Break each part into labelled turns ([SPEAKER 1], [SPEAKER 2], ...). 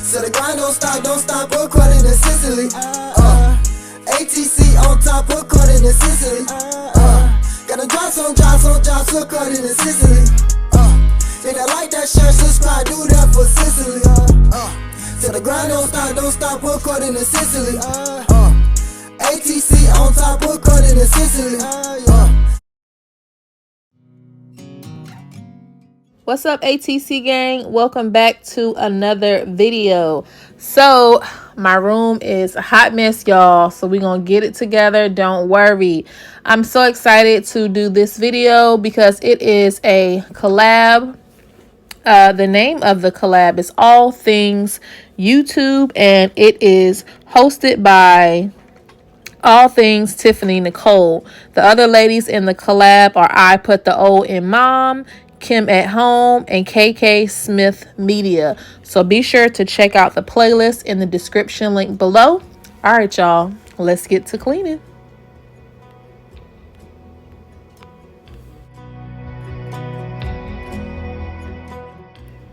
[SPEAKER 1] So the grind don't stop, according to CICELY. ATC on top, according to CICELY. Gotta drops on drops, according to CICELY. They that like that shirt, subscribe, do that for CICELY. So the grind don't stop, according to CICELY. ATC on top, according to CICELY.
[SPEAKER 2] What's up, ATC gang? Welcome back to another video. So my room is a hot mess, y'all, so we're gonna get it together. Don't worry. I'm so excited to do this video because it is a collab. The name of the collab is All Things YouTube, and it is hosted by All Things Tiffany Nicole. The other ladies in the collab are I Put the O in Mom, Kim at Home, and KK Smith Media. So be sure to check out the playlist in the description link below. All right, y'all, let's get to cleaning.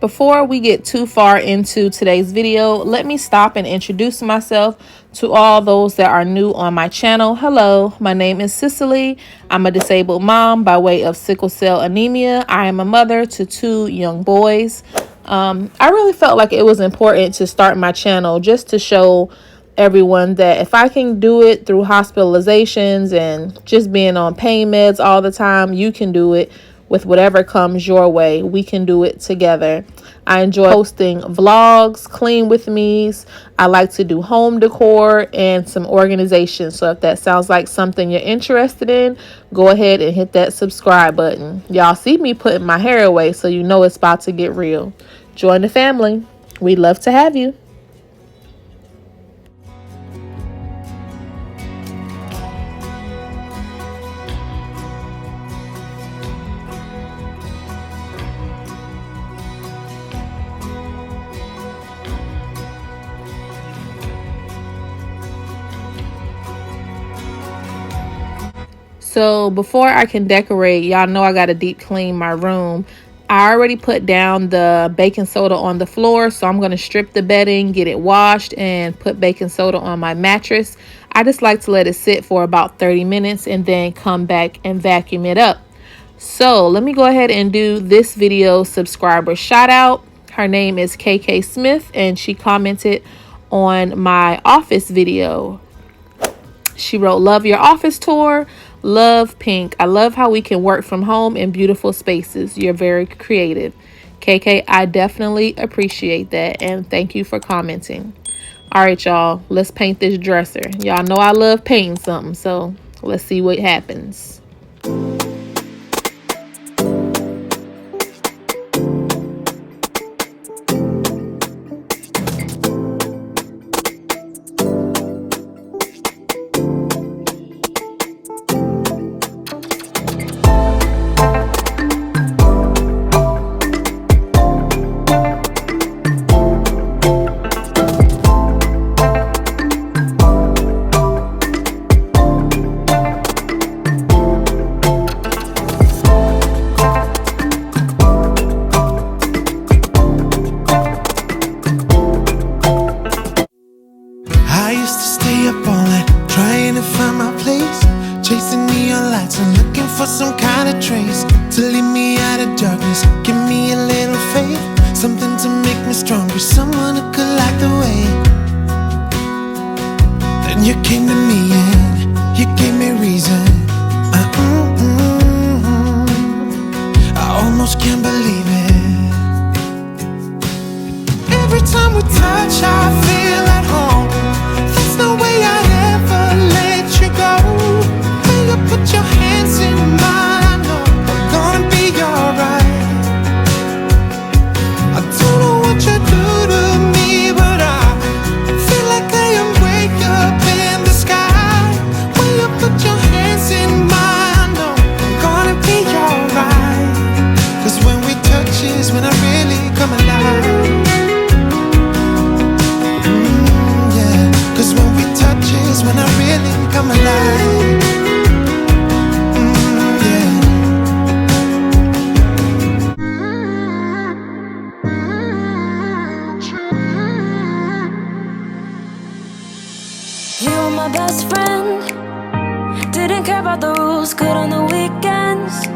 [SPEAKER 2] Before we get too far into today's video, let me stop and introduce myself to all those that are new on my channel. Hello, my name is CICELY. I'm a disabled mom by way of sickle cell anemia. I am a mother to 2 young boys. I really felt like it was important to start my channel just to show everyone that if I can do it through hospitalizations and just being on pain meds all the time, you can do it with whatever comes your way. We can do it together. I enjoy posting vlogs, clean with me's. I like to do home decor and some organization. So if that sounds like something you're interested in, go ahead and hit that subscribe button. Y'all see me putting my hair away, so you know it's about to get real. Join the family. We'd love to have you. So before I can decorate, y'all know I got to deep clean my room. I already put down the baking soda on the floor, so I'm going to strip the bedding, get it washed, and put baking soda on my mattress. I just like to let it sit for about 30 minutes and then come back and vacuum it up. So let me go ahead and do this video subscriber shout out. Her name is KK Smith, and she commented on my office video. She wrote, "Love your office tour. Love pink. I love how we can work from home in beautiful spaces. You're very creative." KK, I definitely appreciate that, and thank you for commenting. All right, y'all, let's paint this dresser. Y'all know I love painting something, so let's see what happens.
[SPEAKER 3] Chasing neon lights and looking for some kind of trace to lead me out of darkness. Give me a little faith, something to make me stronger, someone who could light the way. Then you came to me and you gave me reason. I almost can't believe it. Every time we touch, I feel at home. There's no way I'd ever let you go. Put your hands in mine, I know I'm gonna be alright. I don't know what you do to me, but I feel like I am way up in the sky. When you put your hands in mine, I know I'm gonna be alright. 'Cause when we touch is when I really come alive.
[SPEAKER 4] my best friend. Didn't care about the rules, good on the weekends.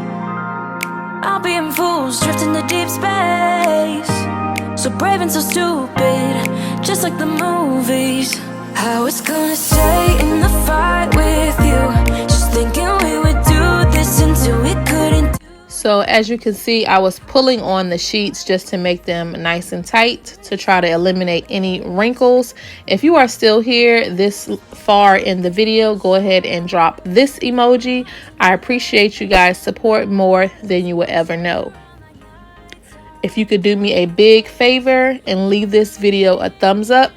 [SPEAKER 4] I'll be in fools, drifting to deep space. So brave and so stupid, just like the movies. I was gonna stay in the fight with you, just thinking we would do this until we couldn't.
[SPEAKER 2] So as you can see, I was pulling on the sheets just to make them nice and tight to try to eliminate any wrinkles. If you are still here this far in the video, go ahead and drop this emoji. I appreciate you guys' support more than you will ever know. If you could do me a big favor and leave this video a thumbs up,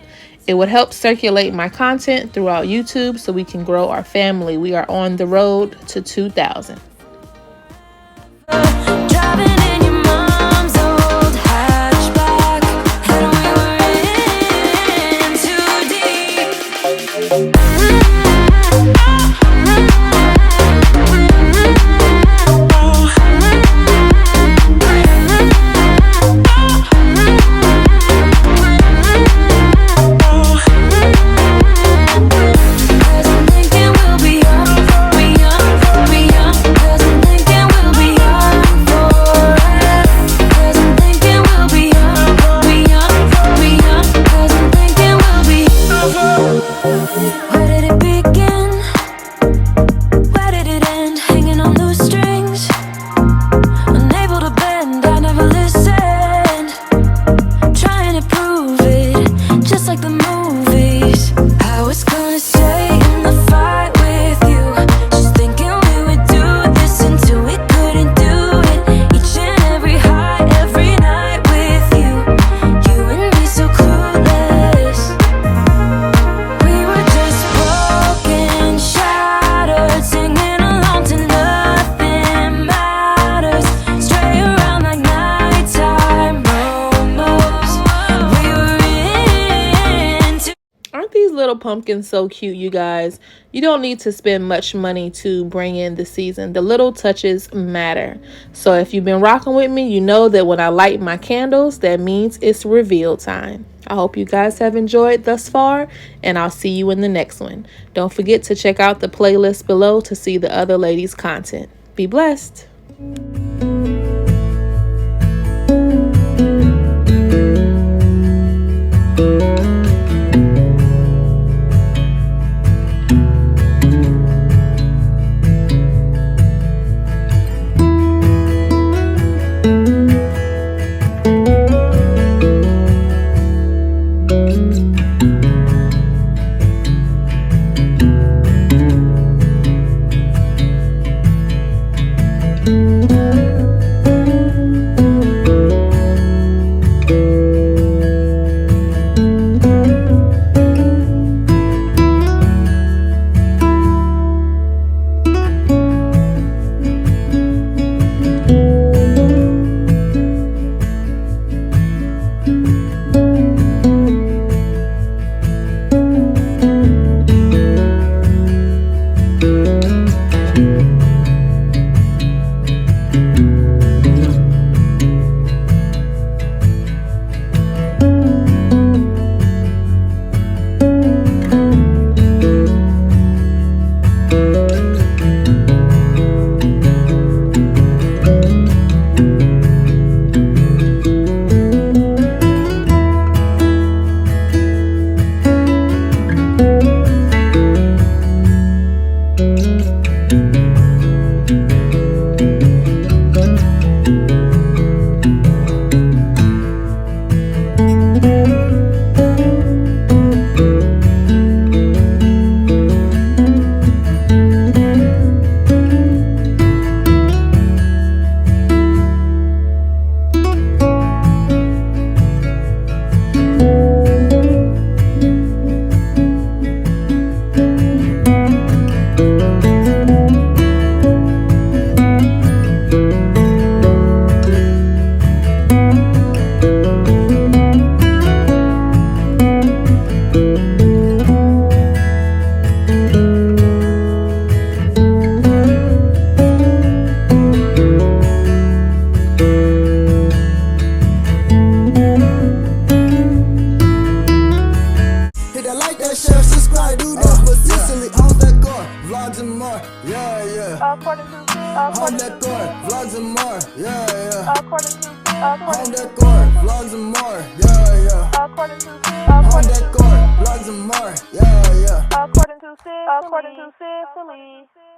[SPEAKER 2] it would help circulate my content throughout YouTube so we can grow our family. We are on the road to 2,000.
[SPEAKER 4] Driving in your mom's old hatchback, and we were in too deep. Where did it begin? Where did it end? Hanging on loose strings, unable to bend, I never listened. Trying to prove it, just like the movies. I was gonna stay in the fight with you, just thinking we would do this until we couldn't do it. Each and every high, every night with you, you and me so clueless. We were just broken, shattered, singing along to nothing matters. Stray around like nighttime momos. We were into.
[SPEAKER 2] Aren't these little pumpkins so cute, you guys? You don't need to spend much money to bring in the season. The little touches matter. So if you've been rocking with me, you know that when I light my candles, that means it's reveal time. I hope you guys have enjoyed thus far, and I'll see you in the next one. Don't forget to check out the playlist below to see the other ladies' content. Be blessed.
[SPEAKER 1] vlogs and more, yeah, yeah. Home decor, vlogs and more, yeah, yeah. Home decor, vlogs and more, yeah, yeah. Home decor, vlogs and more, yeah, yeah.
[SPEAKER 2] According to CICELY.